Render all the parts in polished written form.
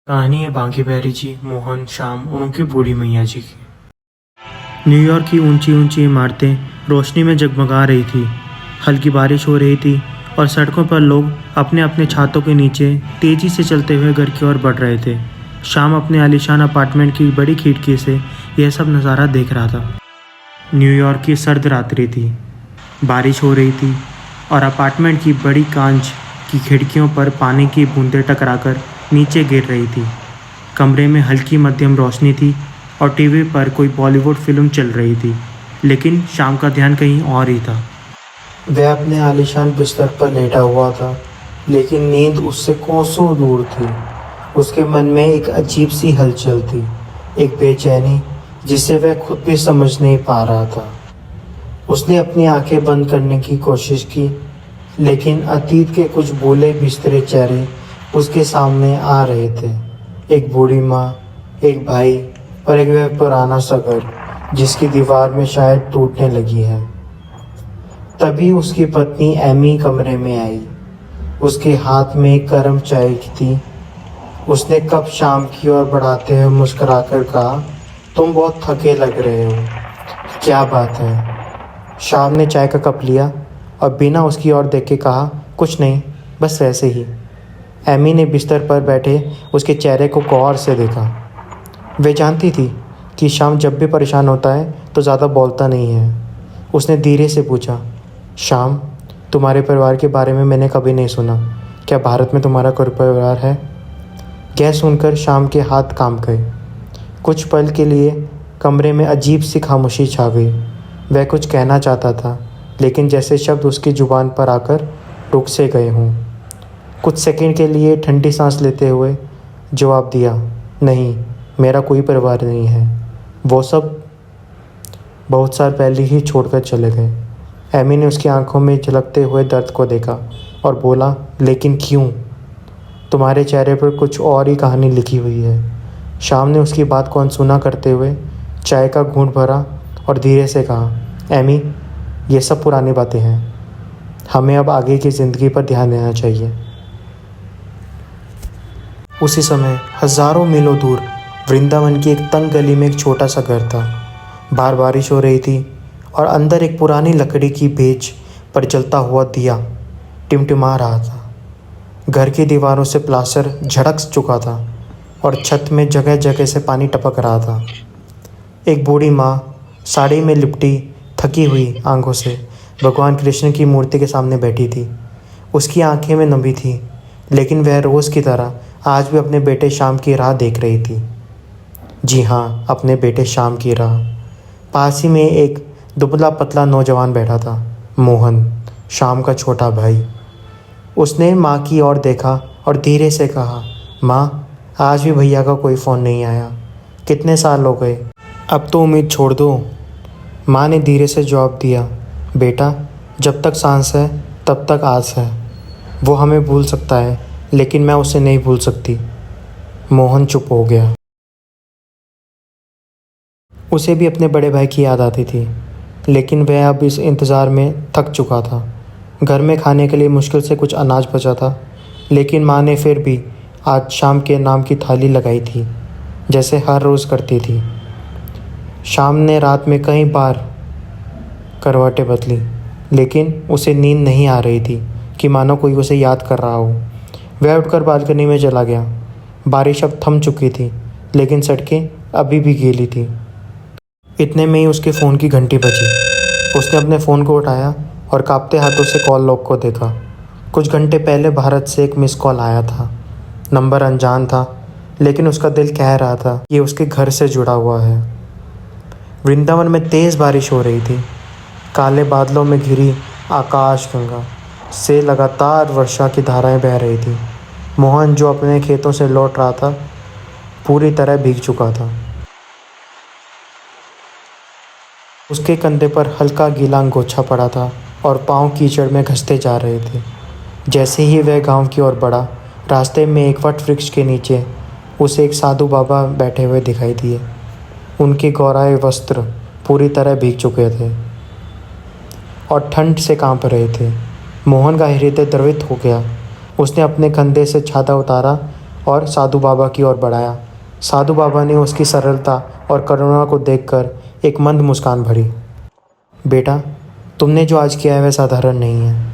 कहानी है बांके बिहारी जी, मोहन, श्याम और उनकी बूढ़ी मैया जी की। न्यूयॉर्क की ऊंची ऊंची इमारतें रोशनी में जगमगा रही थी। हल्की बारिश हो रही थी और सड़कों पर लोग अपने अपने छातों के नीचे तेजी से चलते हुए घर की ओर बढ़ रहे थे। श्याम अपने आलीशान अपार्टमेंट की बड़ी खिड़की से यह सब नज़ारा देख रहा था। न्यूयॉर्क की सर्द रात्रि थी, बारिश हो रही थी और अपार्टमेंट की बड़ी कांच की खिड़कियों पर पानी की बूंदें टकराकर नीचे गिर रही थी। कमरे में हल्की मध्यम रोशनी थी और टीवी पर कोई बॉलीवुड फिल्म चल रही थी, लेकिन शाम का ध्यान कहीं और ही था। वह अपने आलीशान बिस्तर पर लेटा हुआ था, लेकिन नींद उससे कोसों दूर थी। उसके मन में एक अजीब सी हलचल थी, एक बेचैनी जिसे वह खुद भी समझ नहीं पा रहा था। उसने अपनी आंखें बंद करने की कोशिश की, लेकिन अतीत के कुछ भूले बिस्तरे चेहरे उसके सामने आ रहे थे। एक बूढ़ी माँ, एक भाई और एक वह पुराना सा घर जिसकी दीवार में शायद टूटने लगी है। तभी उसकी पत्नी एमी कमरे में आई। उसके हाथ में एक गर्म चाय थी। उसने कप शाम की ओर बढ़ाते हुए मुस्कुराकर कहा, तुम बहुत थके लग रहे हो। क्या बात है? शाम ने चाय का कप लिया और बिना उसकी ओर देख के कहा, कुछ नहीं, बस वैसे ही। एमी ने बिस्तर पर बैठे उसके चेहरे को गौर से देखा। वे जानती थी कि शाम जब भी परेशान होता है तो ज़्यादा बोलता नहीं है। उसने धीरे से पूछा, शाम, तुम्हारे परिवार के बारे में मैंने कभी नहीं सुना। क्या भारत में तुम्हारा कोई परिवार है? यह सुनकर शाम के हाथ कांप गए। कुछ पल के लिए कमरे में अजीब सी खामोशी छा गई। वह कुछ कहना चाहता था, लेकिन जैसे शब्द उसकी ज़ुबान पर आकर रुक से गए हों। कुछ सेकंड के लिए ठंडी सांस लेते हुए जवाब दिया, नहीं, मेरा कोई परिवार नहीं है। वो सब बहुत साल पहले ही छोड़कर चले गए। एमी ने उसकी आंखों में झलकते हुए दर्द को देखा और बोला, लेकिन क्यों? तुम्हारे चेहरे पर कुछ और ही कहानी लिखी हुई है। शाम ने उसकी बात को अनसुना करते हुए चाय का घूंट भरा और धीरे से कहा, एमी, ये सब पुरानी बातें हैं। हमें अब आगे की ज़िंदगी पर ध्यान देना चाहिए। उसी समय हज़ारों मीलों दूर वृंदावन की एक तंग गली में एक छोटा सा घर था। बाहर बारिश हो रही थी और अंदर एक पुरानी लकड़ी की मेज पर जलता हुआ दिया टिमटिमा रहा था। घर की दीवारों से प्लास्टर झड़क चुका था और छत में जगह जगह से पानी टपक रहा था। एक बूढ़ी माँ साड़ी में लिपटी थकी हुई आंखों से भगवान कृष्ण की मूर्ति के सामने बैठी थी। उसकी आंखें में नमी थी, लेकिन वह रोज़ की तरह आज भी अपने बेटे शाम की राह देख रही थी। जी हाँ, अपने बेटे शाम की राह। पास ही में एक दुबला पतला नौजवान बैठा था, मोहन, शाम का छोटा भाई। उसने माँ की ओर देखा और धीरे से कहा, माँ, आज भी भैया का कोई फ़ोन नहीं आया। कितने साल हो गए, अब तो उम्मीद छोड़ दो। माँ ने धीरे से जवाब दिया, बेटा, जब तक सांस है तब तक आस है। वो हमें भूल सकता है, लेकिन मैं उसे नहीं भूल सकती। मोहन चुप हो गया। उसे भी अपने बड़े भाई की याद आती थी, लेकिन वह अब इस इंतज़ार में थक चुका था। घर में खाने के लिए मुश्किल से कुछ अनाज बचा था, लेकिन माँ ने फिर भी आज शाम के नाम की थाली लगाई थी, जैसे हर रोज़ करती थी। शाम ने रात में कई बार करवटें बदली, लेकिन उसे नींद नहीं आ रही थी कि मानो कोई उसे याद कर रहा हो। वह उठकर बालकनी में चला गया। बारिश अब थम चुकी थी, लेकिन सड़कें अभी भी गीली थी। इतने में ही उसके फ़ोन की घंटी बजी। उसने अपने फ़ोन को उठाया और कांपते हाथों से कॉल लॉग को देखा। कुछ घंटे पहले भारत से एक मिस कॉल आया था। नंबर अनजान था, लेकिन उसका दिल कह रहा था ये उसके घर से जुड़ा हुआ है। वृंदावन में तेज़ बारिश हो रही थी। काले बादलों में घिरी आकाश गंगा से लगातार वर्षा की धाराएं बह रही थी। मोहन, जो अपने खेतों से लौट रहा था, पूरी तरह भीग चुका था। उसके कंधे पर हल्का गीला अंगोछा पड़ा था और पाँव कीचड़ में घसते जा रहे थे। जैसे ही वह गांव की ओर बढ़ा, रास्ते में एक वट वृक्ष के नीचे उसे एक साधु बाबा बैठे हुए दिखाई दिए। उनके गौराए वस्त्र पूरी तरह भीग चुके थे और ठंड से कांप रहे थे। मोहन का हृदय द्रवित हो गया। उसने अपने कंधे से छाता उतारा और साधु बाबा की ओर बढ़ाया। साधु बाबा ने उसकी सरलता और करुणा को देखकर एक मंद मुस्कान भरी। बेटा, तुमने जो आज किया है वह साधारण नहीं है।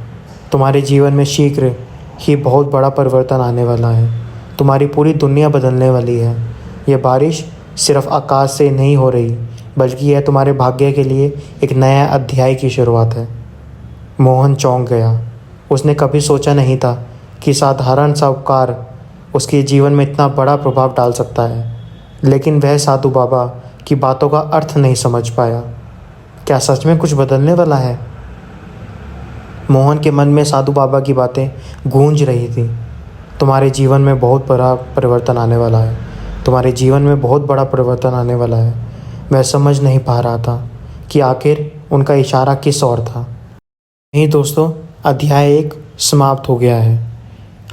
तुम्हारे जीवन में शीघ्र ही बहुत बड़ा परिवर्तन आने वाला है। तुम्हारी पूरी दुनिया बदलने वाली है। यह बारिश सिर्फ आकाश से नहीं हो रही, बल्कि यह तुम्हारे भाग्य के लिए एक नया अध्याय की शुरुआत है। मोहन चौंक गया। उसने कभी सोचा नहीं था कि साधारण सा उपकार उसके जीवन में इतना बड़ा प्रभाव डाल सकता है। लेकिन वह साधु बाबा की बातों का अर्थ नहीं समझ पाया। क्या सच में कुछ बदलने वाला है? मोहन के मन में साधु बाबा की बातें गूंज रही थी। तुम्हारे जीवन में बहुत बड़ा परिवर्तन आने वाला है। तुम्हारे जीवन में बहुत बड़ा परिवर्तन आने वाला है। मैं समझ नहीं पा रहा था कि आखिर उनका इशारा किस ओर था। नहीं दोस्तों, अध्याय 1 समाप्त हो गया है।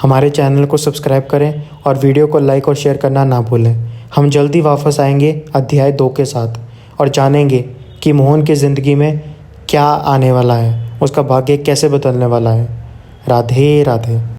हमारे चैनल को सब्सक्राइब करें और वीडियो को लाइक और शेयर करना ना भूलें। हम जल्दी वापस आएंगे अध्याय 2 के साथ और जानेंगे कि मोहन की ज़िंदगी में क्या आने वाला है, उसका भाग्य कैसे बदलने वाला है। राधे राधे।